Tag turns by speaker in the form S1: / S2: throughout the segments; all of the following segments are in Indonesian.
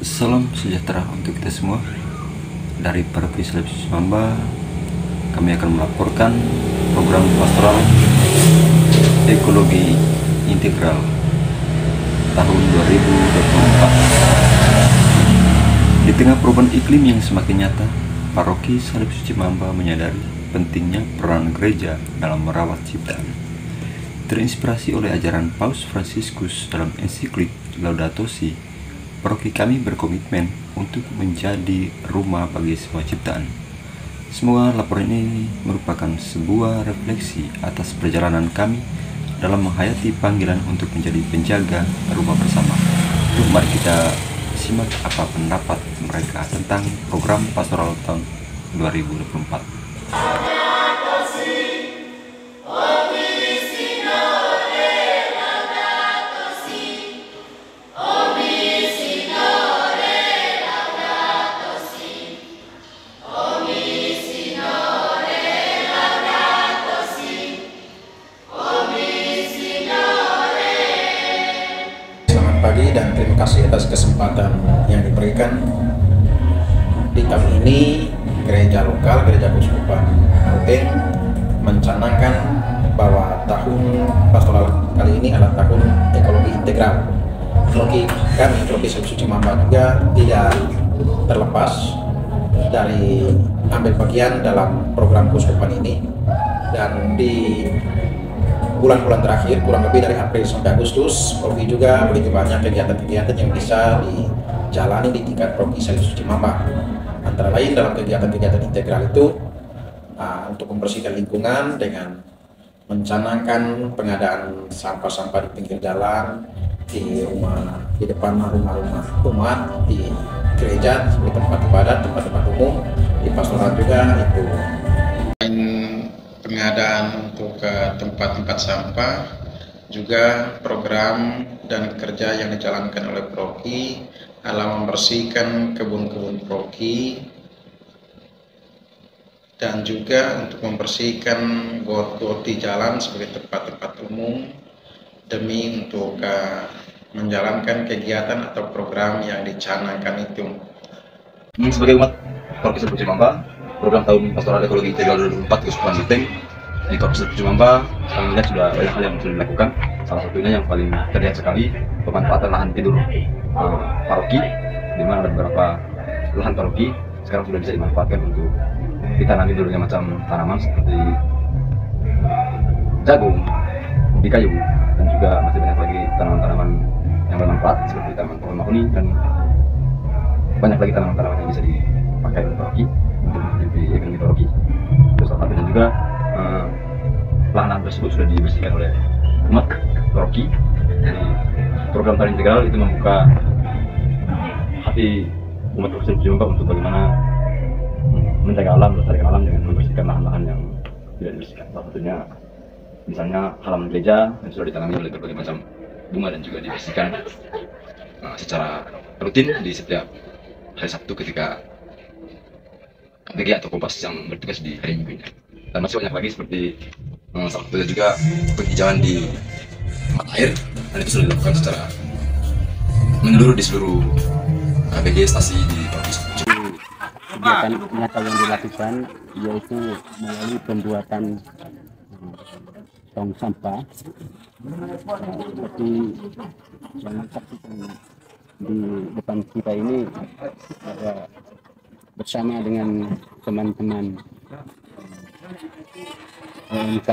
S1: Salam sejahtera untuk kita semua. Dari Paroki Salib Suci Mamba, kami akan melaporkan program pastoral ekologi integral tahun 2024. Di tengah perubahan iklim yang semakin nyata, Paroki Salib Suci Mamba menyadari pentingnya peran gereja dalam merawat ciptaan. Terinspirasi oleh ajaran Paus Fransiskus dalam ensiklik Laudato Si, paroki kami berkomitmen untuk menjadi rumah bagi semua ciptaan. Semoga laporan ini merupakan sebuah refleksi atas perjalanan kami dalam menghayati panggilan untuk menjadi penjaga rumah bersama. Mari kita simak apa pendapat mereka tentang program pastoral tahun 2024.
S2: Pagi dan terima kasih atas kesempatan yang diberikan. Di tahun ini gereja lokal, gereja Keuskupan Ruteng mencanangkan bahwa tahun pastoral kali ini adalah tahun ekologi integral. Paroki kami, Paroki Salib Suci Mamba juga tidak terlepas dari ambil bagian dalam program keuskupan ini, dan di bulan-bulan terakhir, kurang lebih dari April sampai Agustus, Paroki juga begitu banyak kegiatan-kegiatan yang bisa dijalani di tingkat Paroki Salib Suci Mamba. Antara lain dalam kegiatan-kegiatan integral itu untuk membersihkan lingkungan dengan mencanangkan pengadaan sampah-sampah di pinggir jalan, di depan rumah-rumah umat, di gereja seperti tempat ibadat, tempat-tempat umum, di pastoral juga itu. Pengadaan untuk tempat-tempat sampah, juga program dan kerja yang dijalankan oleh Paroki dalam membersihkan kebun-kebun Paroki, dan juga untuk membersihkan got-got di jalan sebagai tempat-tempat umum demi untuk menjalankan kegiatan atau program yang dicanangkan itu.
S3: Sebagai umat Paroki Salib Suci Mamba, program tahun pastoral ekologi integral 2024 Keuskupan Ruteng di Paroki Salib Suci Mamba, kami melihat sudah banyak hal yang sudah dilakukan. Salah satunya yang paling terlihat sekali pemanfaatan lahan tidur paroki, di mana ada beberapa lahan paroki sekarang sudah bisa dimanfaatkan untuk ditanami berbagai macam tanaman seperti jagung, ubi kayu, dan juga masih banyak lagi tanaman-tanaman yang bermanfaat seperti tanaman pohon mahoni, dan banyak lagi tanaman-tanaman yang bisa dipakai oleh paroki untuk menjadi ekonomi paroki. Terus salah satunya juga lahan tersebut sudah dibersihkan oleh umat paroki. Jadi program tahun integral itu membuka hati umat Paroki Salib Suci Mamba untuk bagaimana menjaga alam, melestarikan alam dengan membersihkan lahan-lahan yang tidak dibersihkan. Salah satunya misalnya halaman gereja yang sudah ditanami oleh berbagai macam bunga dan juga dibersihkan secara rutin di setiap hari Sabtu ketika KPG atau Kompas yang bertugas di hari Minggu. Dan masih banyak lagi seperti salah satunya juga penghijauan di tempat air, dan itu sudah dilakukan secara menyeluruh di seluruh KPG stasi di Provinsi.
S4: Kegiatan nyata yang dilakukan yaitu melalui pembuatan tong sampah seperti yang saksikan di depan kita ini, bersama dengan teman-teman OMK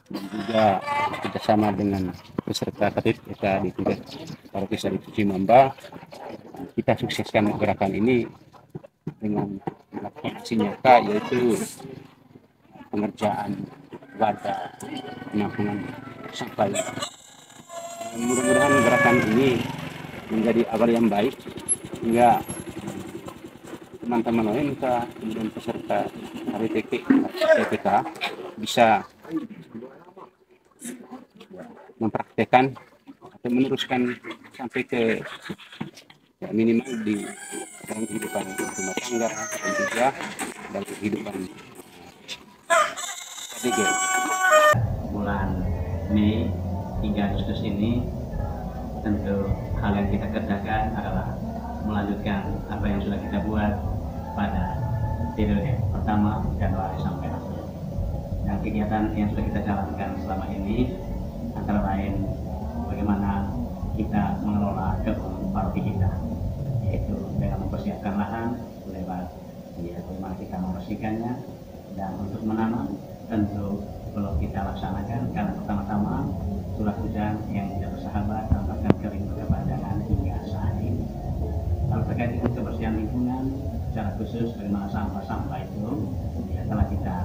S4: dan juga kerjasama dengan peserta kita di tingkat Paroki Salib Suci Mamba, kita sukseskan gerakan ini dengan melakukan aksi nyata, yaitu pengerjaan wadah penampungan sampah. Mudah-mudahan gerakan ini menjadi awal yang baik hingga teman-teman OMK kemudian peserta TPK bisa mempraktekkan atau meneruskan sampai ke minimal di dalam kehidupan rumah tangga dan juga dalam kehidupan KDG.
S5: Bulan Mei hingga Agustus ini tentu hal yang kita kerjakan adalah melanjutkan apa yang sudah kita buat pada periode pertama Januari sampai akhir. Dan kegiatan yang sudah kita jalankan selama ini antara lain bagaimana kita mengelola kebun paroki kita, yaitu dengan mempersiapkan lahan lewat bagaimana kita membersihkannya, dan untuk menanam tentu belum kita laksanakan karena pertama-tama curah hujan yang tidak bersahabat dan bahkan kering berkepanjangan hingga saat ini. Lalu terkait dengan kebersihan lingkungan secara khusus bagaimana sampah-sampah itu telah kita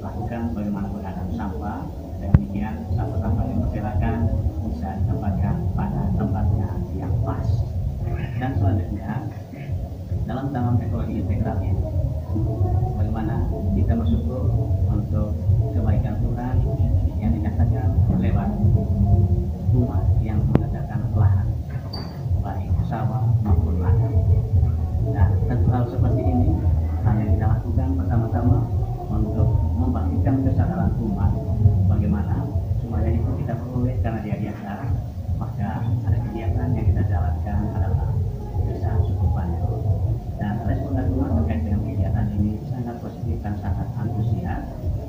S5: lakukan, bagaimana pengadaan sampah, dan demikian sampah-sampah yang berserakan bisa ditempatkan pada tempatnya yang pas. Dan selanjutnya dalam tanam ekologi integral ini bagaimana kita bersyukur untuk kebaikan Tuhan yang dinyatakan lewat umat yang mengerjakan lahan baik sawah maupun ladang. Dan tentu hal seperti ini hal yang kita lakukan pertama-tama untuk membangkitkan kesadaran umat bagaimana semuanya itu kita peroleh karena dia biasa, maka ada kegiatan yang kita jalankan adalah bisa cukup banyak. Dan respon dari umat terkait dengan kegiatan ini sangat positif dan sangat antusias,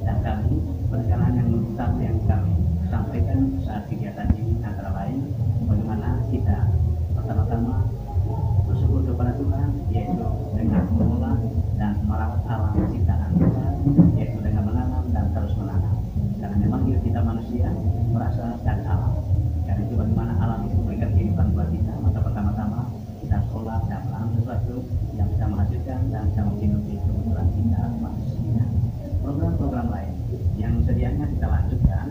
S5: dan kami penekanan yang utama yang kami sampaikan saat kegiatan ini antara lain bagaimana kita pertama-tama bersyukur kepada Tuhan, yaitu dengan mengelola dan merawat alam ciptaan Tuhan, yaitu dengan menanam dan terus menanam, karena memang hidup kita manusia berasal dari alam. Karena itu bagaimana alam itu memberikan kehidupan buat kita, maka pertama-tama kita sekolah dan menanam sesuatu yang bisa menghasilkan dan bisa menghidupi kebutuhan kita manusia. Program-program lain yang sedianya kita lanjutkan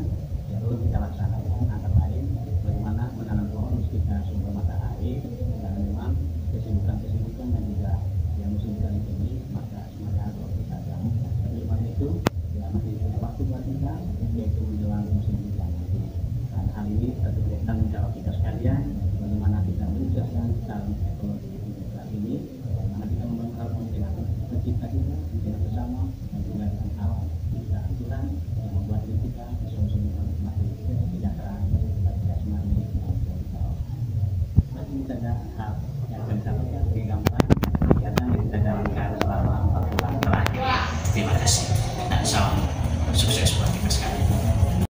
S5: ya perlu kita laksanakan, antara lain bagaimana menanam pohon di sekitar sumber matahari, karena memang kesibukan dan juga yang musim hujan ini maka semuanya harus kita jalankan. Oleh itu ya masih punya waktu buat kita, yaitu menjelang musim hujan nanti. Dan hal ini tentu tanggung jawab kita sekalian bagaimana kita menyukseskan dalam ekologi integral ini, bagaimana kita membangun harmoni dengan pencipta kita, dengan sesama, dan juga dengan alam ciptaan Tuhan yang membuat diri kita sungguh-sungguh menikmati kesejahteraan baik jasmani maupun rohani. Ini saja hal yang kami sampaikan sebagai gambaran